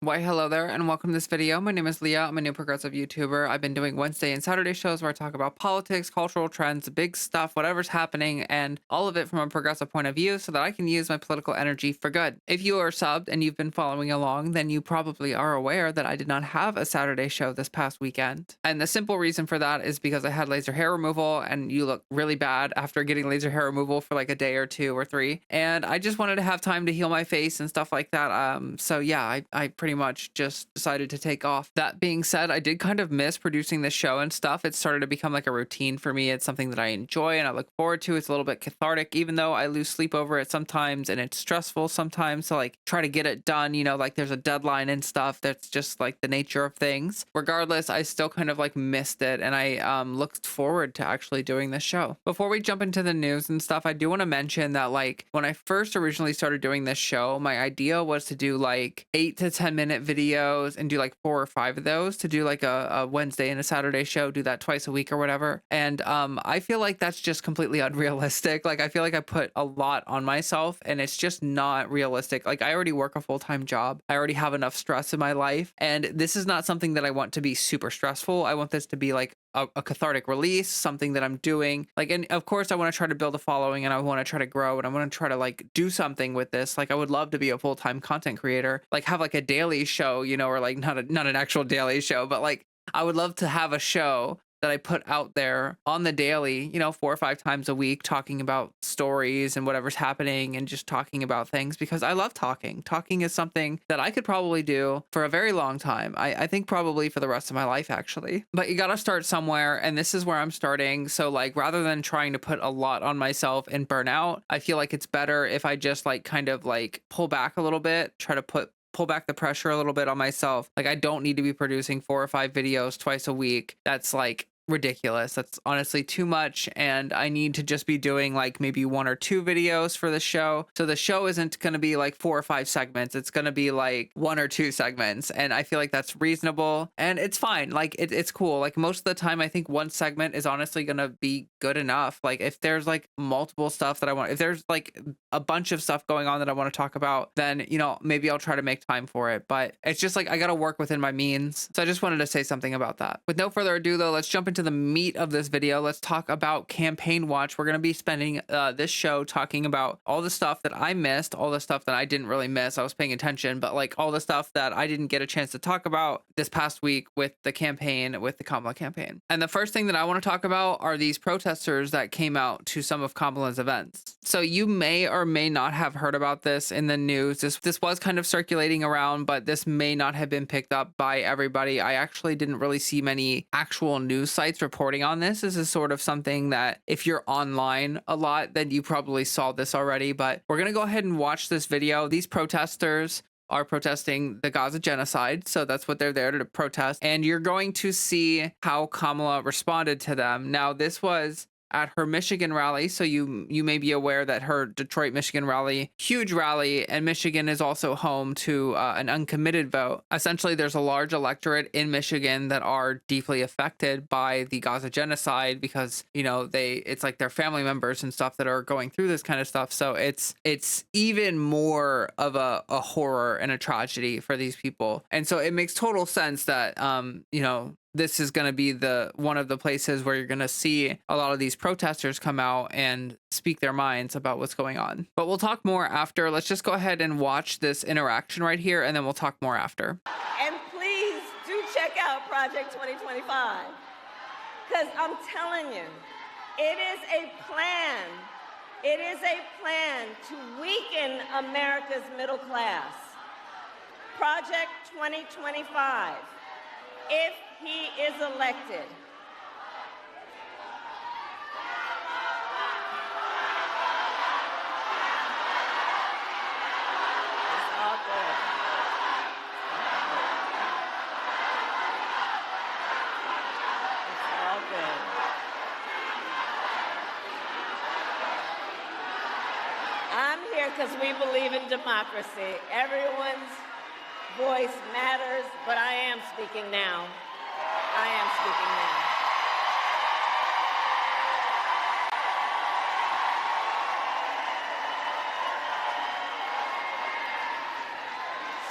Why, hello there, and welcome to this video. My name is Leah. I'm a new progressive YouTuber. I've been doing Wednesday and Saturday shows where I talk about politics, cultural trends, big stuff, whatever's happening, and all of it from a progressive point of view so that I can use my political energy for good. If you are subbed and you've been following along, then you probably are aware that I did not have a Saturday show this past weekend. And the simple reason for that is because I had laser hair removal, and you look really bad after getting laser hair removal for like a day or two or three. And I just wanted to have time to heal my face and stuff like that. So yeah, I pretty much just decided to take off. That being said, I did kind of miss producing this show and stuff. It started to become like a routine for me. It's something that I enjoy and I look forward to. It's a little bit cathartic, even though I lose sleep over it sometimes and it's stressful sometimes to like try to get it done, like there's a deadline and stuff. That's just like the nature of things. Regardless, I still kind of like missed it, and I looked forward to actually doing this show. Before we jump into the news and stuff, I do want to mention that like when I first originally started doing this show, my idea was to do like 8 to 10 minute videos and do like 4 or 5 of those, to do like a Wednesday and a Saturday show, do that twice a week or whatever. And I feel like that's just completely unrealistic. Like I feel like I put a lot on myself and it's just not realistic. Like I already work a full-time job. I already have enough stress in my life, and this is not something that I want to be super stressful. I want this to be like a cathartic release, something that I'm doing. Like, and of course I want to try to build a following, and I want to try to grow, and I want to try to like do something with this. Like I would love to be a full-time content creator, like have like a daily show, or like not an actual daily show, but like I would love to have a show that I put out there on the daily, 4 or 5 times a week, talking about stories and whatever's happening and just talking about things, because I love talking. Talking is something that I could probably do for a very long time. I think probably for the rest of my life, actually. But you got to start somewhere, and this is where I'm starting. So like rather than trying to put a lot on myself and burn out, I feel like it's better if I just like kind of like pull back a little bit, try to pull back the pressure a little bit on myself. Like I don't need to be producing 4 or 5 videos twice a week. That's like ridiculous. That's honestly too much, and I need to just be doing like maybe 1 or 2 videos for the show. So the show isn't going to be like 4 or 5 segments. It's going to be like 1 or 2 segments, and I feel like that's reasonable and it's fine. Like it's cool. Like most of the time I think one segment is honestly going to be good enough. Like if there's like multiple stuff that I want, if there's like a bunch of stuff going on that I want to talk about, then maybe I'll try to make time for it. But it's just like I got to work within my means. So I just wanted to say something about that. With no further ado though, let's jump into the meat of this video. Let's talk about Campaign Watch. We're going to be spending this show talking about all the stuff that I missed, all the stuff that I didn't really miss. I was paying attention, but like all the stuff that I didn't get a chance to talk about this past week with the campaign, with the Kamala campaign. And the first thing that I want to talk about are these protesters that came out to some of Kamala's events. So you may or may not have heard about this in the news. This was kind of circulating around, but this may not have been picked up by everybody. I actually didn't really see many actual news sites reporting on this. This is sort of something that if you're online a lot, then you probably saw this already, but we're going to go ahead and watch this video. These protesters are protesting the Gaza genocide. So that's what they're there to protest. And you're going to see how Kamala responded to them. Now, this was at her Michigan rally. So you may be aware that her Detroit, Michigan rally, huge rally, and Michigan is also home to an uncommitted vote. Essentially, there's a large electorate in Michigan that are deeply affected by the Gaza genocide because, it's like their family members and stuff that are going through this kind of stuff. So it's even more of a horror and a tragedy for these people. And so it makes total sense that, this is going to be one of the places where you're going to see a lot of these protesters come out and speak their minds about what's going on. But we'll talk more after. Let's just go ahead and watch this interaction right here, and then we'll talk more after. And please do check out Project 2025, because I'm telling you, it is a plan. It is a plan to weaken America's middle class. Project 2025. If he is elected, it's all good. It's all good. I'm here because we believe in democracy. Everyone's voice matters, but I am speaking now. I am speaking now.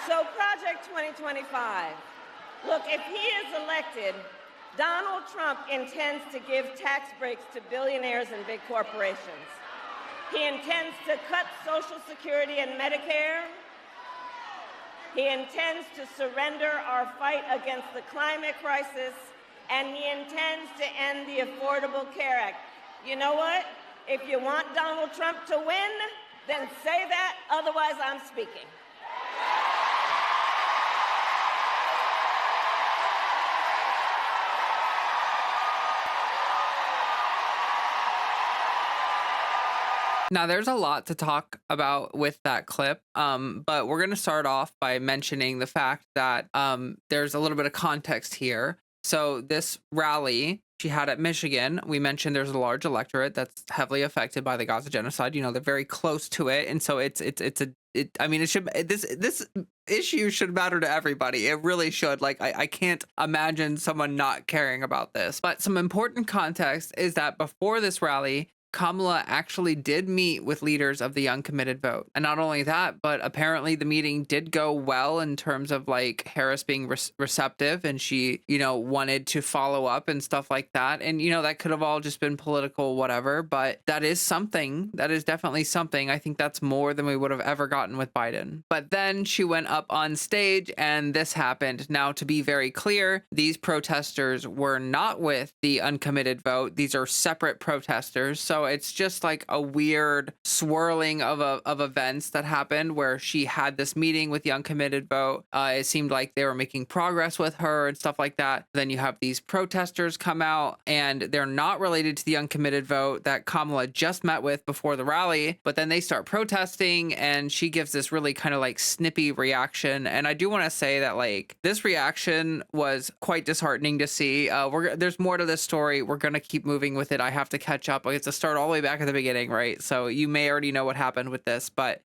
So Project Project 2025. Look, if he is elected, Donald Trump intends to give tax breaks to billionaires and big corporations. He intends to cut Social Security and Medicare. He intends to surrender our fight against the climate crisis, and he intends to end the Affordable Care Act. You know what? If you want Donald Trump to win, then say that, otherwise I'm speaking. Now, there's a lot to talk about with that clip, but we're going to start off by mentioning the fact that there's a little bit of context here. So this rally she had at Michigan, we mentioned there's a large electorate that's heavily affected by the Gaza genocide. You know, they're very close to it, and so this issue should matter to everybody. It really should. Like, I can't imagine someone not caring about this. But some important context is that before this rally, Kamala actually did meet with leaders of the uncommitted vote. And not only that, but apparently the meeting did go well in terms of like Harris being receptive, and she, you know, wanted to follow up and stuff like that. And, you know, that could have all just been political, whatever, but that is something. That is definitely something. I think that's more than we would have ever gotten with Biden. But then she went up on stage and this happened. Now, to be very clear, these protesters were not with the uncommitted vote. These are separate protesters. So it's just like a weird swirling of events that happened where she had this meeting with the uncommitted vote. It seemed like they were making progress with her and stuff like that. Then you have these protesters come out and they're not related to the uncommitted vote that Kamala just met with before the rally, but then they start protesting and she gives this really kind of like snippy reaction. And I do want to say that like this reaction was quite disheartening to see. There's more to this story. We're going to keep moving with it. I have to catch up. Like, it's a start all the way back at the beginning, right? So you may already know what happened with this, but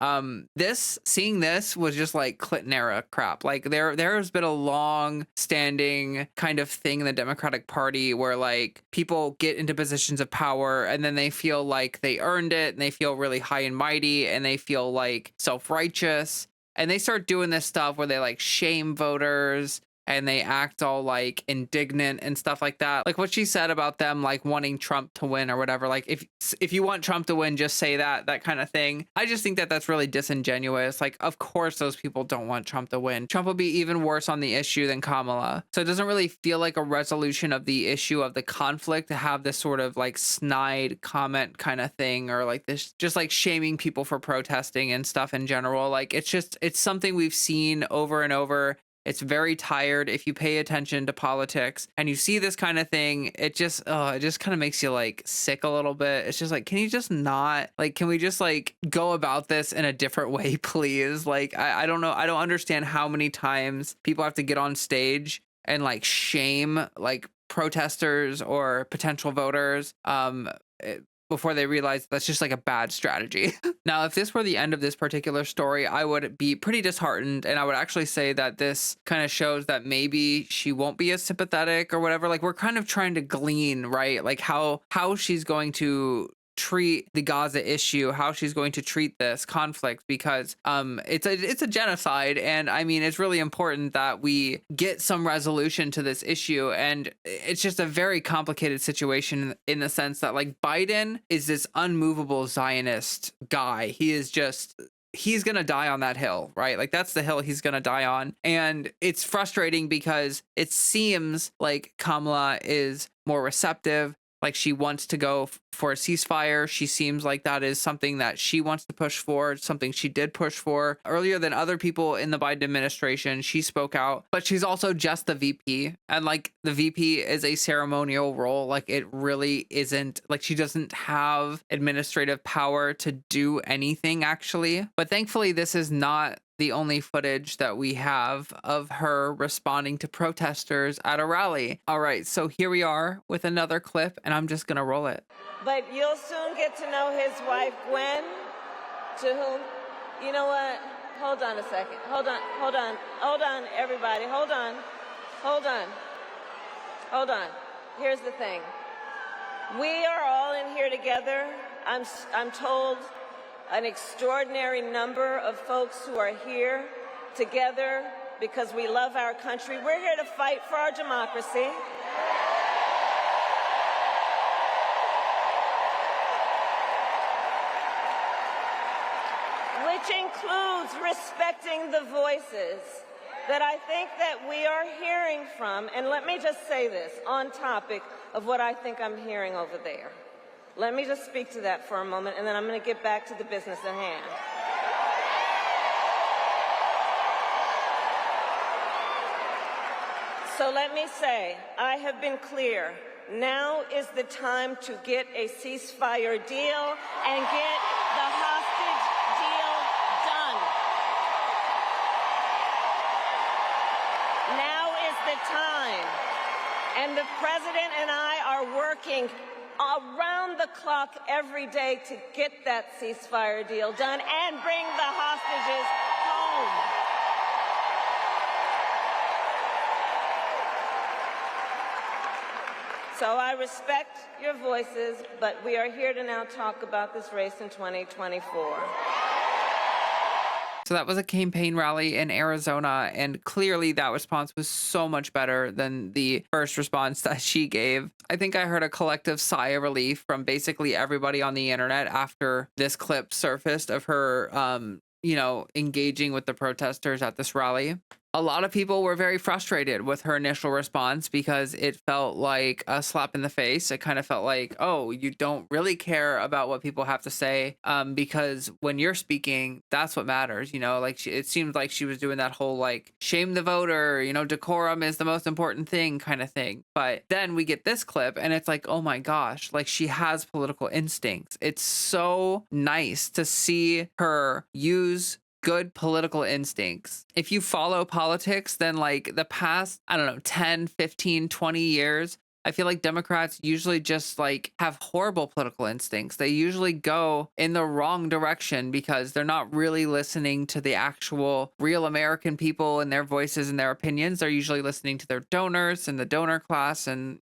seeing this was just like Clinton era crap. Like there has been a long standing kind of thing in the Democratic Party where like people get into positions of power and then they feel like they earned it and they feel really high and mighty and they feel like self-righteous, and they start doing this stuff where they like shame voters and they act all like indignant and stuff like that. Like what she said about them like wanting Trump to win or whatever. Like if you want Trump to win, just say that kind of thing. I just think that that's really disingenuous. Like, of course those people don't want Trump to win. Trump will be even worse on the issue than Kamala. So it doesn't really feel like a resolution of the issue of the conflict to have this sort of like snide comment kind of thing, or like this just like shaming people for protesting and stuff in general. Like it's something we've seen over and over. It's very tired. If you pay attention to politics and you see this kind of thing, it just kind of makes you like sick a little bit. It's just like, can you just not like, can we just like go about this in a different way, please? Like, I don't know. I don't understand how many times people have to get on stage and like shame like protesters or potential voters. Before they realize that's just like a bad strategy. Now, if this were the end of this particular story, I would be pretty disheartened. And I would actually say that this kind of shows that maybe she won't be as sympathetic or whatever. Like, we're kind of trying to glean, right? Like how she's going to treat the Gaza issue, how she's going to treat this conflict, because it's a genocide, and I mean it's really important that we get some resolution to this issue. And it's just a very complicated situation in the sense that like Biden is this unmovable Zionist guy. He's gonna die on that hill, right? Like that's the hill he's gonna die on. And it's frustrating because it seems like Kamala is more receptive. Like she wants to go for a ceasefire. She seems like that is something that she wants to push for, something she did push for earlier than other people in the Biden administration. She spoke out, but she's also just the VP. And like the VP is a ceremonial role. Like it really isn't, like she doesn't have administrative power to do anything actually. But thankfully this is not the only footage that we have of her responding to protesters at a rally. All right, so here we are with another clip, and I'm just gonna roll it. But you'll soon get to know his wife, Gwen, to whom, you know what? Hold on a second. Hold on, everybody. Hold on. Here's the thing. We are all in here together. I'm told an extraordinary number of folks who are here together because we love our country. We're here to fight for our democracy. Which includes respecting the voices that I think that we are hearing from. And let me just say this on topic of what I think I'm hearing over there. Let me just speak to that for a moment, and then I'm going to get back to the business at hand. So let me say, I have been clear. Now is the time to get a ceasefire deal and get the hostage deal done. Now is the time. And the president and I are working around the clock every day to get that ceasefire deal done and bring the hostages home. So I respect your voices, but we are here to now talk about this race in 2024. So that was a campaign rally in Arizona, and clearly that response was so much better than the first response that she gave. I think I heard a collective sigh of relief from basically everybody on the internet after this clip surfaced of her, engaging with the protesters at this rally. A lot of people were very frustrated with her initial response because it felt like a slap in the face. It kind of felt like, oh, you don't really care about what people have to say, because when you're speaking, that's what matters. It seemed like she was doing that whole like shame the voter, decorum is the most important thing kind of thing. But then we get this clip and it's like, oh my gosh, like she has political instincts. It's so nice to see her use good political instincts. If you follow politics, then like the past, 10, 15, 20 years, I feel like Democrats usually just like have horrible political instincts. They usually go in the wrong direction because they're not really listening to the actual real American people and their voices and their opinions. They're usually listening to their donors and the donor class and,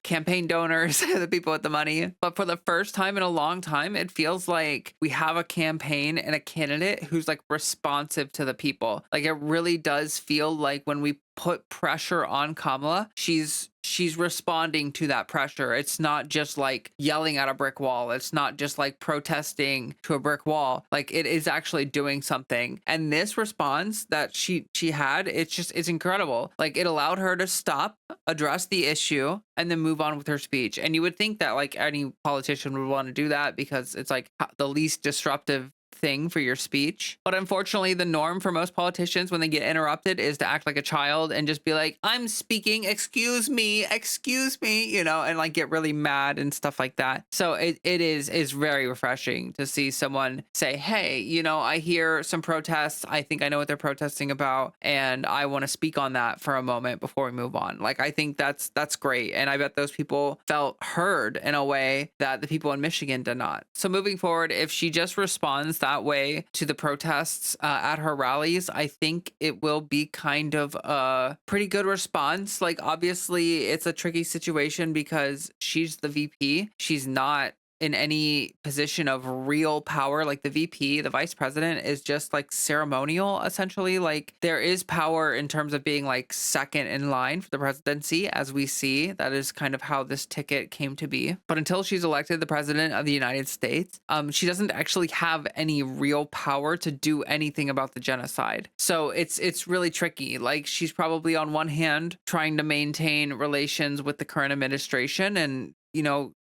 campaign donors, the people with the money. But for the first time in a long time, it feels like we have a campaign and a candidate who's like responsive to the people. Like it really does feel like when we put pressure on Kamala, she's responding to that pressure. It's not just like yelling at a brick wall. It's not just like protesting to a brick wall. Like it is actually doing something. And this response that she had, it's incredible. Like it allowed her to stop, address the issue, and then move on with her speech. And you would think that like any politician would want to do that because it's like the least disruptive thing for your speech. But unfortunately, the norm for most politicians when they get interrupted is to act like a child and just be like, I'm speaking, excuse me, and like get really mad and stuff like that. So it is very refreshing to see someone say, hey, I hear some protests. I think I know what they're protesting about, and I want to speak on that for a moment before we move on. Like, I think that's great. And I bet those people felt heard in a way that the people in Michigan did not. So moving forward, if she just responds that way to the protests at her rallies, I think it will be kind of a pretty good response. Like, obviously, it's a tricky situation because she's the VP. She's not in any position of real power. Like the VP, the vice president, is just like ceremonial, essentially. Like there is power in terms of being like second in line for the presidency, as we see. That is kind of how this ticket came to be. But until she's elected the president of the United States, she doesn't actually have any real power to do anything about the genocide. So it's really tricky. Like she's probably on one hand trying to maintain relations with the current administration and,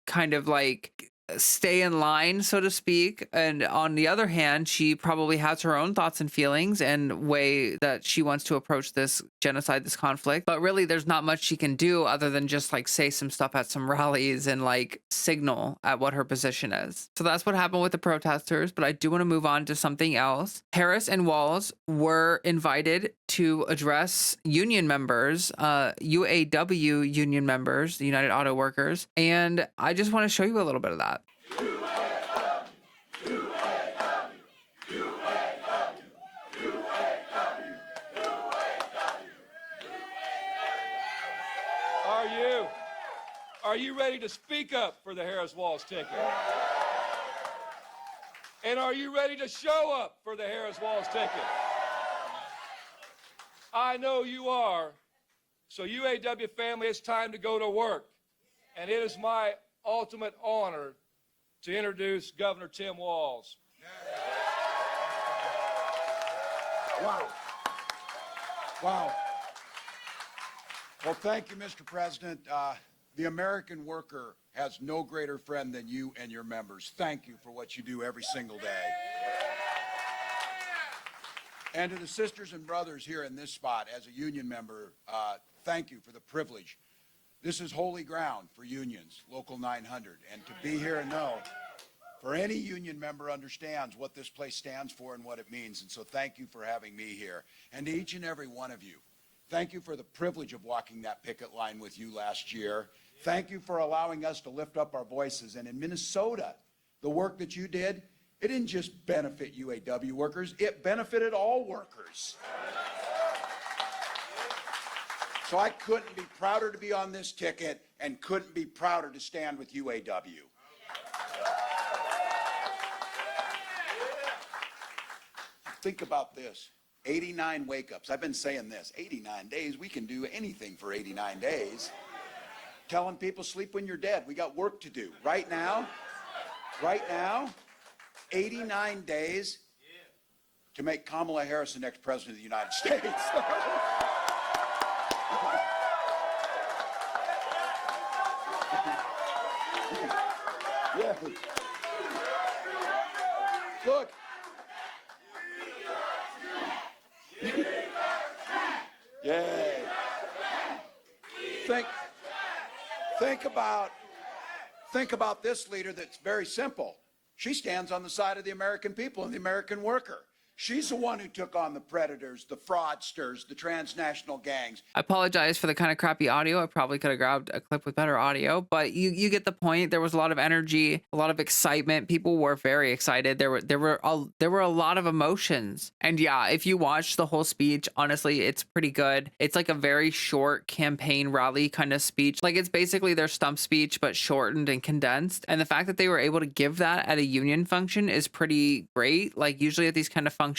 kind of like stay in line, so to speak. And on the other hand, she probably has her own thoughts and feelings and way that she wants to approach this genocide, this conflict. But really, there's not much she can do other than just like say some stuff at some rallies and like signal at what her position is. So that's what happened with the protesters. But I do want to move on to something else. Harris and Walz were invited to address union members, UAW union members, the United Auto Workers. And I just want to show you a little bit of that. Are you ready to speak up for the Harris Walz ticket? And are you ready to show up for the Harris Walz ticket? I know you are. So UAW family, it's time to go to work. And it is my ultimate honor to introduce Governor Tim Walz. Wow. Wow. Well, thank you, Mr. President. The American worker has no greater friend than you and your members. Thank you for what you do every single day. And to the sisters and brothers here in this spot, as a union member, thank you for the privilege. This is holy ground for unions, Local 900, and to be here and know, for any union member understands what this place stands for and what it means. And so thank you for having me here. And to each and every one of you, thank you for the privilege of walking that picket line with you last year. Thank you for allowing us to lift up our voices. And in Minnesota, the work that you did, it didn't just benefit UAW workers, it benefited all workers. So I couldn't be prouder to be on this ticket and couldn't be prouder to stand with UAW. Think about this, 89 wake-ups. I've been saying this, 89 days, we can do anything for 89 days. Telling people sleep when you're dead, we got work to do. Right now, 89 days to make Kamala Harris the next president of the United States. Yeah. Look. Yeah. Think about this leader that's very simple. She stands on the side of the American people and the American worker. She's the one who took on the predators, the fraudsters, the transnational gangs. I apologize for the kind of crappy audio. I probably could have grabbed a clip with better audio, but you get the point. There was a lot of energy, a lot of excitement. People were very excited. There were a lot of emotions. And yeah, if you watch the whole speech, honestly, it's pretty good. It's like a very short campaign rally kind of speech. Like it's basically their stump speech, but shortened and condensed. And the fact that they were able to give that at a union function is pretty great. Like usually at these kind of functions,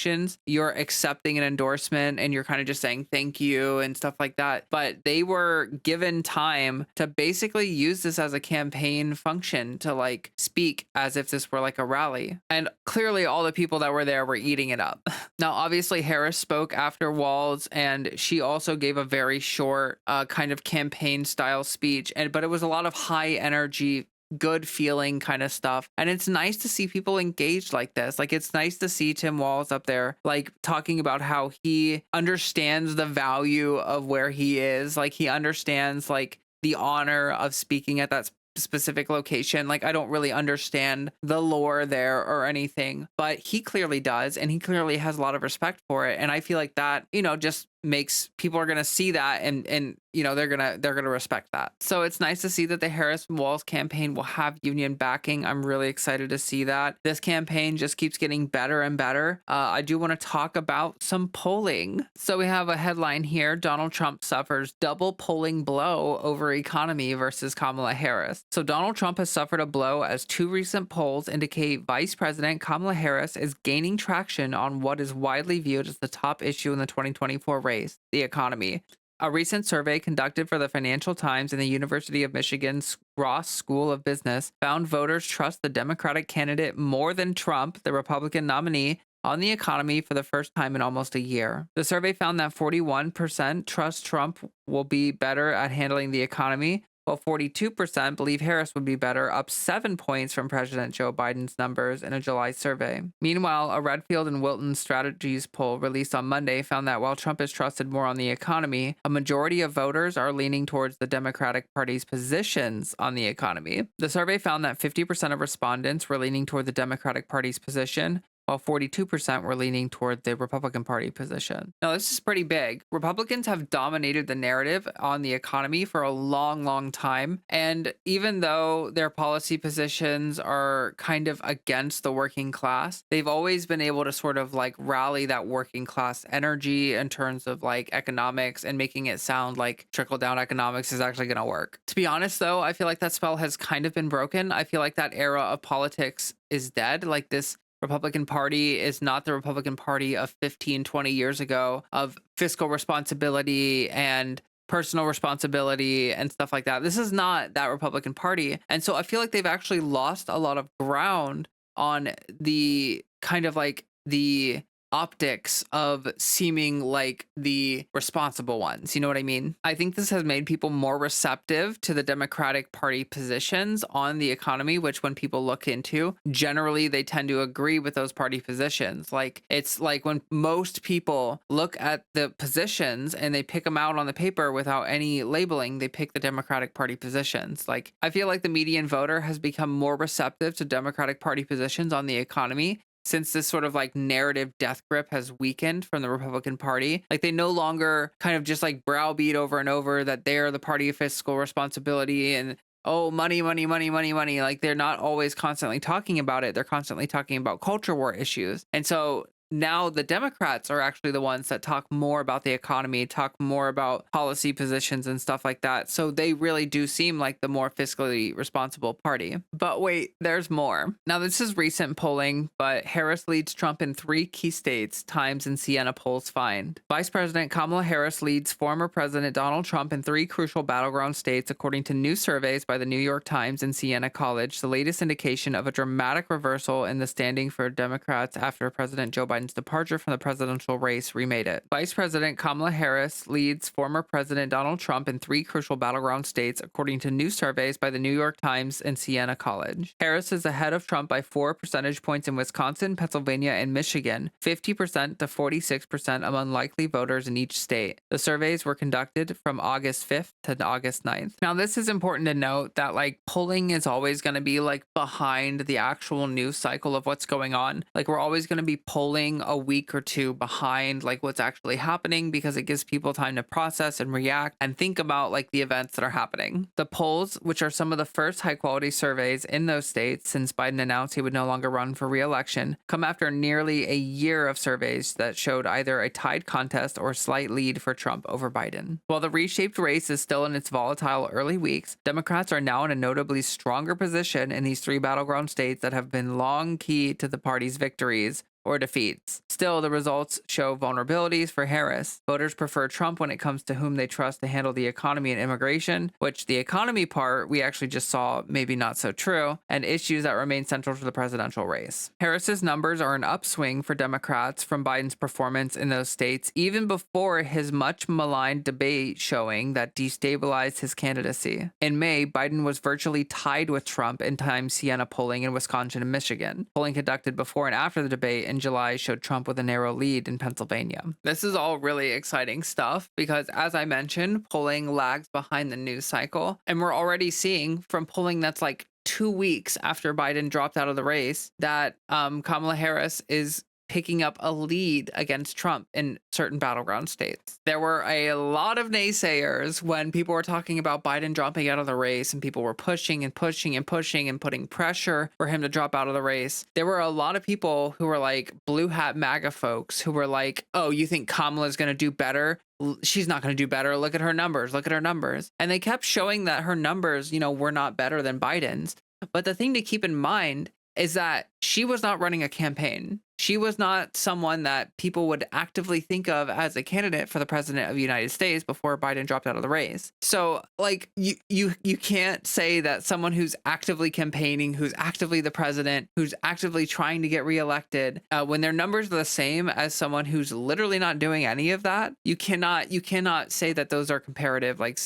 you're accepting an endorsement and you're kind of just saying thank you and stuff like that. But they were given time to basically use this as a campaign function to like speak as if this were like a rally. And clearly all the people that were there were eating it up. Now, obviously Harris spoke after Walz and she also gave a very short kind of campaign style speech. But it was a lot of high energy, good feeling kind of stuff. And it's nice to see people engaged like this. Like it's nice to see Tim Walz up there, like talking about how he understands the value of where he is. Like he understands like the honor of speaking at that specific location. Like I don't really understand the lore there or anything, but he clearly does. And he clearly has a lot of respect for it. And I feel like that, just makes people are going to see that and they're going to respect that. So it's nice to see that the Harris Walz campaign will have union backing. I'm really excited to see that. This campaign just keeps getting better and better. I do want to talk about some polling. So we have a headline here. Donald Trump suffers double polling blow over economy versus Kamala Harris. So Donald Trump has suffered a blow as two recent polls indicate Vice President Kamala Harris is gaining traction on what is widely viewed as the top issue in the 2024 race, the economy. A recent survey conducted for the Financial Times and the University of Michigan's Ross School of Business found voters trust the Democratic candidate more than Trump, the Republican nominee, on the economy for the first time in almost a year. The survey found that 41% trust Trump will be better at handling the economy, while 42% believe Harris would be better, up 7 points from President Joe Biden's numbers in a July survey. Meanwhile, a Redfield and Wilton Strategies poll released on Monday found that while Trump is trusted more on the economy, a majority of voters are leaning towards the Democratic Party's positions on the economy. The survey found that 50% of respondents were leaning toward the Democratic Party's position, while 42% were leaning toward the Republican Party position. Now, this is pretty big. Republicans have dominated the narrative on the economy for a long, long time. And even though their policy positions are kind of against the working class, they've always been able to sort of like rally that working class energy in terms of like economics and making it sound like trickle down economics is actually going to work. To be honest, though, I feel like that spell has kind of been broken. I feel like that era of politics is dead. Like this Republican Party is not the Republican Party of 15, 20 years ago of fiscal responsibility and personal responsibility and stuff like that. This is not that Republican Party. And so I feel like they've actually lost a lot of ground on the kind of like the optics of seeming like the responsible ones. You know what I mean? I think this has made people more receptive to the Democratic Party positions on the economy, which when people look into, generally they tend to agree with those party positions. Like it's like when most people look at the positions and they pick them out on the paper without any labeling, they pick the Democratic Party positions. Like I feel like the median voter has become more receptive to Democratic Party positions on the economy since this sort of like narrative death grip has weakened from the Republican Party. Like they no longer kind of just like browbeat over and over that they're the party of fiscal responsibility and oh, money, money, money, money, money. Like they're not always constantly talking about it. They're constantly talking about culture war issues. And so now the Democrats are actually the ones that talk more about the economy, talk more about policy positions and stuff like that. So they really do seem like the more fiscally responsible party. But wait, there's more. Now, this is recent polling, but Harris leads Trump in 3 key states, Times and Siena polls find. Vice President Kamala Harris leads former President Donald Trump in 3 crucial battleground states, according to new surveys by the New York Times and Siena College, the latest indication of a dramatic reversal in the standing for Democrats after President Joe Biden's departure from the presidential race remade it. Vice President Kamala Harris leads former President Donald Trump in 3 crucial battleground states, according to new surveys by the New York Times and Siena College. Harris is ahead of Trump by 4 percentage points in Wisconsin, Pennsylvania, and Michigan, 50% to 46% among likely voters in each state. The surveys were conducted from August 5th to August 9th. Now, this is important to note that like polling is always going to be like behind the actual news cycle of what's going on. Like we're always going to be polling a week or 2 behind like what's actually happening because it gives people time to process and react and think about like the events that are happening. The polls, which are some of the first high quality surveys in those states since Biden announced he would no longer run for re-election, come after nearly a year of surveys that showed either a tied contest or slight lead for Trump over Biden. While the reshaped race is still in its volatile early weeks, Democrats are now in a notably stronger position in these 3 battleground states that have been long key to the party's victories or defeats. Still, the results show vulnerabilities for Harris. Voters prefer Trump when it comes to whom they trust to handle the economy and immigration, which the economy part we actually just saw maybe not so true, and issues that remain central to the presidential race. Harris's numbers are an upswing for Democrats from Biden's performance in those states, even before his much maligned debate showing that destabilized his candidacy. In May, Biden was virtually tied with Trump in Times Siena polling in Wisconsin and Michigan. Polling conducted before and after the debate in July showed Trump with a narrow lead in Pennsylvania. This is all really exciting stuff because, as I mentioned, polling lags behind the news cycle. And we're already seeing from polling that's like 2 weeks after Biden dropped out of the race that Kamala Harris is picking up a lead against Trump in certain battleground states. There were a lot of naysayers when people were talking about Biden dropping out of the race and people were pushing and pushing and pushing and putting pressure for him to drop out of the race. There were a lot of people who were like blue hat MAGA folks who were like, oh, you think Kamala's going to do better? She's not going to do better. Look at her numbers. Look at her numbers. And they kept showing that her numbers, you know, were not better than Biden's. But the thing to keep in mind is that she was not running a campaign. She was not someone that people would actively think of as a candidate for the president of the United States before Biden dropped out of the race. So like you can't say that someone who's actively campaigning, who's actively the president, who's actively trying to get reelected, when their numbers are the same as someone who's literally not doing any of that, you cannot say that those are comparative. Like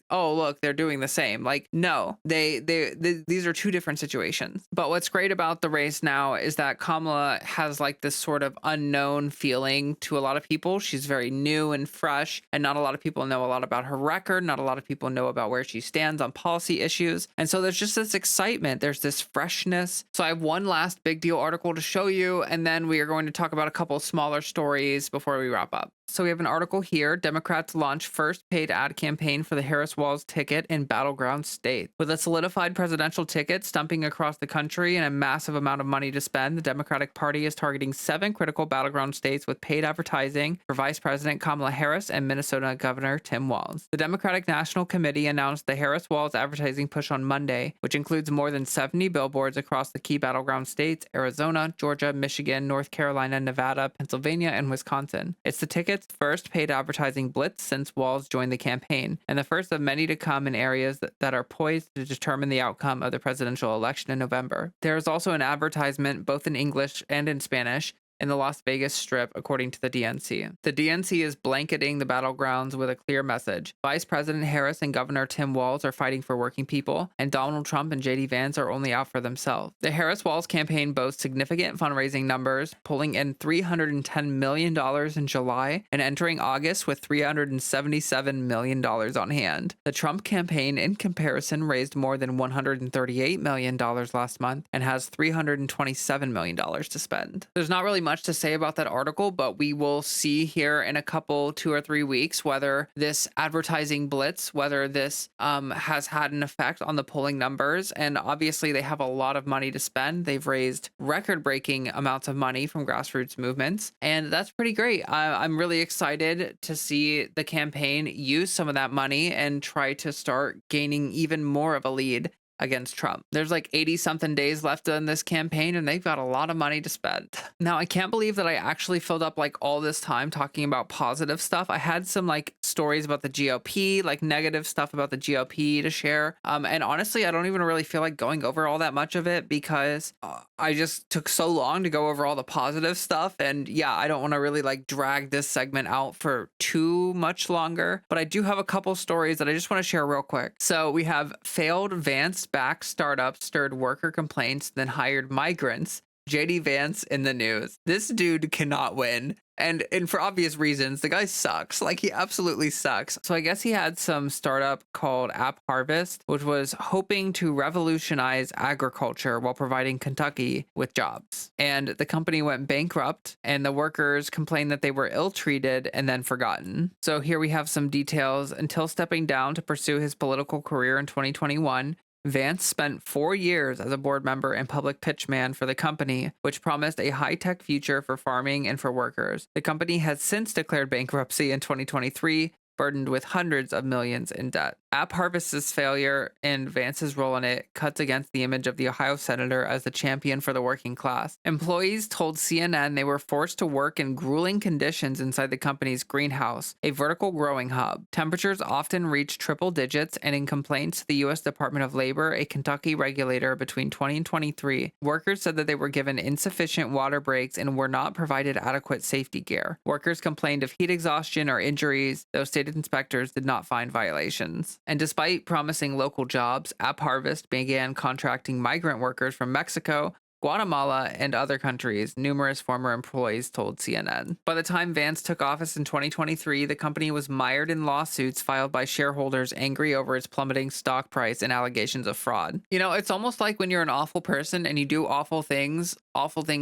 oh look, they're doing the same. Like no, these are 2 different situations. But what's great about the race now is that Kamala has like this sort of unknown feeling to a lot of people. She's very new and fresh, and not a lot of people know a lot about her record. Not a lot of people know about where she stands on policy issues. And so there's just this excitement. There's this freshness. So I have one last big deal article to show you, and then we are going to talk about a couple smaller stories before we wrap up. So we have an article here. Democrats launch first paid ad campaign for the Harris Walz ticket in battleground state. With a solidified presidential ticket stumping across the country and a massive amount of money to spend, the Democratic Party is targeting 7 critical battleground states with paid advertising for Vice President Kamala Harris and Minnesota Governor Tim Walz. The Democratic National Committee announced the Harris Walz advertising push on Monday, which includes more than 70 billboards across the key battleground states: Arizona, Georgia, Michigan, North Carolina, Nevada, Pennsylvania, and Wisconsin. It's the ticket its first paid advertising blitz since Walz joined the campaign, and the first of many to come in areas that are poised to determine the outcome of the presidential election in November. There is also an advertisement, both in English and in Spanish, in the Las Vegas Strip, according to the DNC. The DNC is blanketing the battlegrounds with a clear message. Vice President Harris and Governor Tim Walz are fighting for working people, and Donald Trump and JD Vance are only out for themselves. The Harris Walz campaign boasts significant fundraising numbers, pulling in $310 million in July and entering August with $377 million on hand. The Trump campaign, in comparison, raised more than $138 million last month and has $327 million to spend. There's not really much to say about that article, but we will see here in a couple, 2 or 3 weeks, whether this advertising blitz, whether this has had an effect on the polling numbers. And obviously they have a lot of money to spend. They've raised record-breaking amounts of money from grassroots movements, and that's pretty great. I'm really excited to see the campaign use some of that money and try to start gaining even more of a lead against Trump. There's like 80 something days left in this campaign and they've got a lot of money to spend. Now, I can't believe that I actually filled up like all this time talking about positive stuff. I had some like stories about the GOP, like negative stuff about the GOP to share. And honestly, I don't even really feel like going over all that much of it because I just took so long to go over all the positive stuff. And yeah, I don't want to really like drag this segment out for too much longer, but I do have a couple stories that I just want to share real quick. So we have failed Vance-backed startup stirred worker complaints, then hired migrants. JD Vance in the news. This dude cannot win. And for obvious reasons, the guy sucks. Like, he absolutely sucks. So I guess he had some startup called App Harvest, which was hoping to revolutionize agriculture while providing Kentucky with jobs. And the company went bankrupt, and the workers complained that they were ill-treated and then forgotten. So here we have some details. Until stepping down to pursue his political career in 2021, Vance spent 4 years as a board member and public pitchman for the company, which promised a high-tech future for farming and for workers. The company has since declared bankruptcy in 2023, burdened with hundreds of millions in debt. App Harvest's failure and Vance's role in it cuts against the image of the Ohio senator as the champion for the working class. Employees told CNN they were forced to work in grueling conditions inside the company's greenhouse, a vertical growing hub. Temperatures often reach triple digits, and in complaints to the U.S. Department of Labor, a Kentucky regulator, between 20 and 23, workers said that they were given insufficient water breaks and were not provided adequate safety gear. Workers complained of heat exhaustion or injuries, though state inspectors did not find violations. And despite promising local jobs, App Harvest began contracting migrant workers from Mexico, Guatemala, and other countries, numerous former employees told CNN. By the time Vance took office in 2023, the company was mired in lawsuits filed by shareholders angry over its plummeting stock price and allegations of fraud. You know, it's almost like when you're an awful person and you do awful things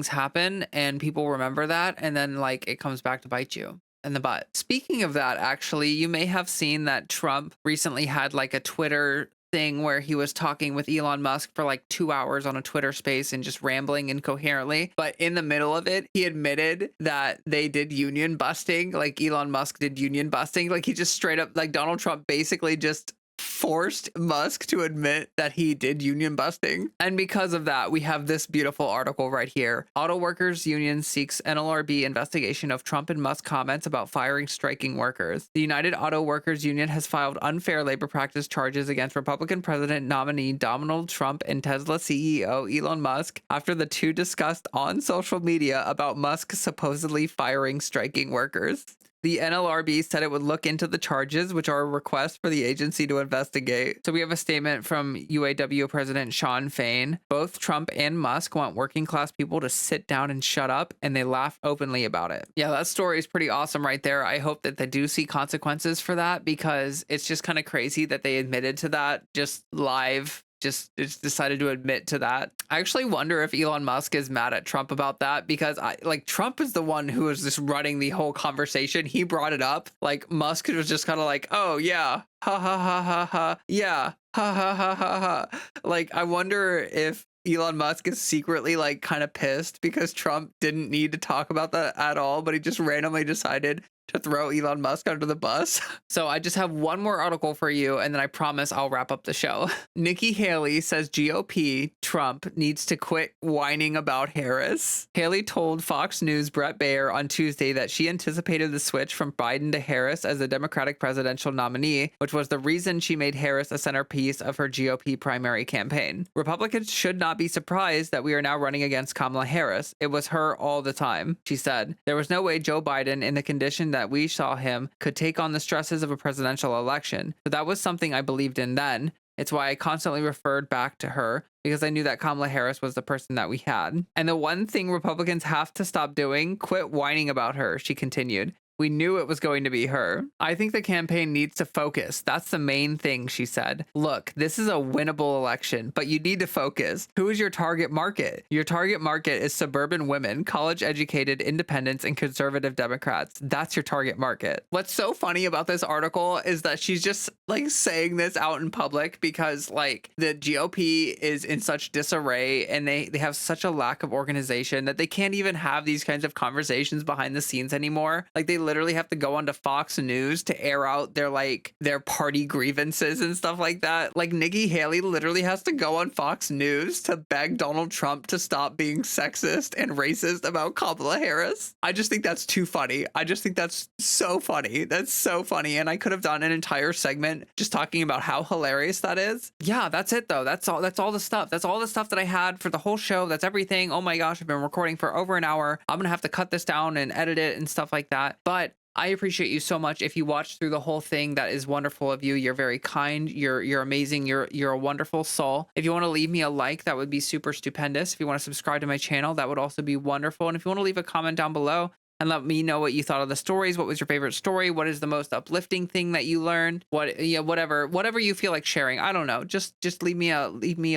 happen, and people remember that, and then like it comes back to bite you in the butt. Speaking of that, actually, you may have seen that Trump recently had like a Twitter thing where he was talking with Elon Musk for like 2 hours on a Twitter space and just rambling incoherently. But in the middle of it, he admitted that they did union busting, like Elon Musk did union busting. Like he just straight up, like Donald Trump basically just forced Musk to admit that he did union busting. And because of that, we have this beautiful article right here. Auto Workers Union seeks NLRB investigation of Trump and Musk comments about firing striking workers. The United Auto Workers Union has filed unfair labor practice charges against Republican president nominee Donald Trump and Tesla CEO Elon Musk after the two discussed on social media about Musk supposedly firing striking workers. The NLRB said it would look into the charges, which are a request for the agency to investigate. So we have a statement from UAW President Shawn Fain. Both Trump and Musk want working class people to sit down and shut up, and they laugh openly about it. Yeah, that story is pretty awesome right there. I hope that they do see consequences for that, because it's just kind of crazy that they admitted to that just live. Just decided to admit to that. I actually wonder if Elon Musk is mad at Trump about that, because Trump is the one who was just running the whole conversation. He brought it up. Like Musk was just kind of like, oh yeah, ha ha ha ha ha, yeah, ha ha ha ha ha. Like I wonder if Elon Musk is secretly like kind of pissed because Trump didn't need to talk about that at all, but he just randomly decided to throw Elon Musk under the bus. So I just have one more article for you, and then I promise I'll wrap up the show. Nikki Haley says GOP Trump needs to quit whining about Harris. Haley told Fox News' Brett Baer on Tuesday that she anticipated the switch from Biden to Harris as the Democratic presidential nominee, which was the reason she made Harris a centerpiece of her GOP primary campaign. Republicans should not be surprised that we are now running against Kamala Harris. It was her all the time, she said. There was no way Joe Biden, in the condition that we saw him, could take on the stresses of a presidential election. But that was something I believed in then. It's why I constantly referred back to her, because I knew that Kamala Harris was the person that we had. And the one thing Republicans have to stop doing, quit whining about her, she continued. We knew it was going to be her. I think the campaign needs to focus. That's the main thing, she said. Look, this is a winnable election, but you need to focus. Who is your target market? Your target market is suburban women, college-educated independents, and conservative Democrats. That's your target market. What's so funny about this article is that she's just like saying this out in public because like the GOP is in such disarray and they have such a lack of organization that they can't even have these kinds of conversations behind the scenes anymore. Like they literally have to go onto Fox News to air out their party grievances and stuff like that. Like Nikki Haley literally has to go on Fox News to beg Donald Trump to stop being sexist and racist about Kamala Harris. I just think that's too funny. I just think that's so funny. That's so funny. And I could have done an entire segment just talking about how hilarious that is. Yeah, that's it though. That's all the stuff. That's all the stuff that I had for the whole show. That's everything. Oh my gosh, I've been recording for over an hour. I'm gonna have to cut this down and edit it and stuff like that. But I appreciate you so much. If you watched through the whole thing, that is wonderful of you. You're very kind. You're amazing. You're a wonderful soul. If you want to leave me a like, that would be super stupendous. If you want to subscribe to my channel, that would also be wonderful. And if you want to leave a comment down below and let me know what you thought of the stories, what was your favorite story? What is the most uplifting thing that you learned? Whatever you feel like sharing. I don't know. Just leave me a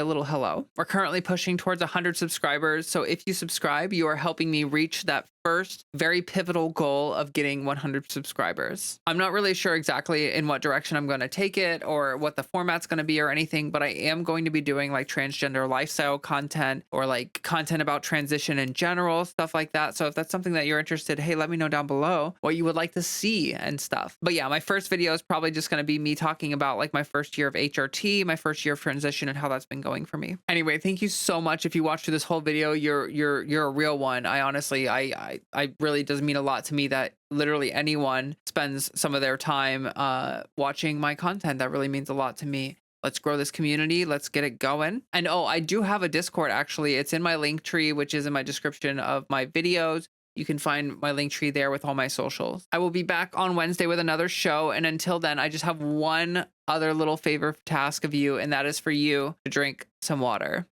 little hello. We're currently pushing towards 100 subscribers. So if you subscribe, you are helping me reach that first very pivotal goal of getting 100 subscribers. I'm not really sure exactly in what direction I'm going to take it or what the format's going to be or anything, but I am going to be doing like transgender lifestyle content or like content about transition in general, stuff like that. So if that's something that you're interested, hey, let me know down below what you would like to see and stuff. But yeah, my first video is probably just going to be me talking about like my first year of HRT, my first year of transition, and how that's been going for me. Anyway, thank you so much. If you watched through this whole video, you're a real one. I honestly, I really does mean a lot to me that literally anyone spends some of their time watching my content. That really means a lot to me. Let's grow this community. Let's get it going. And oh, I do have a Discord actually. It's in my link tree, which is in my description of my videos. You can find my link tree there with all my socials. I will be back on Wednesday with another show. And until then, I just have one other little favor task of you, and that is for you to drink some water.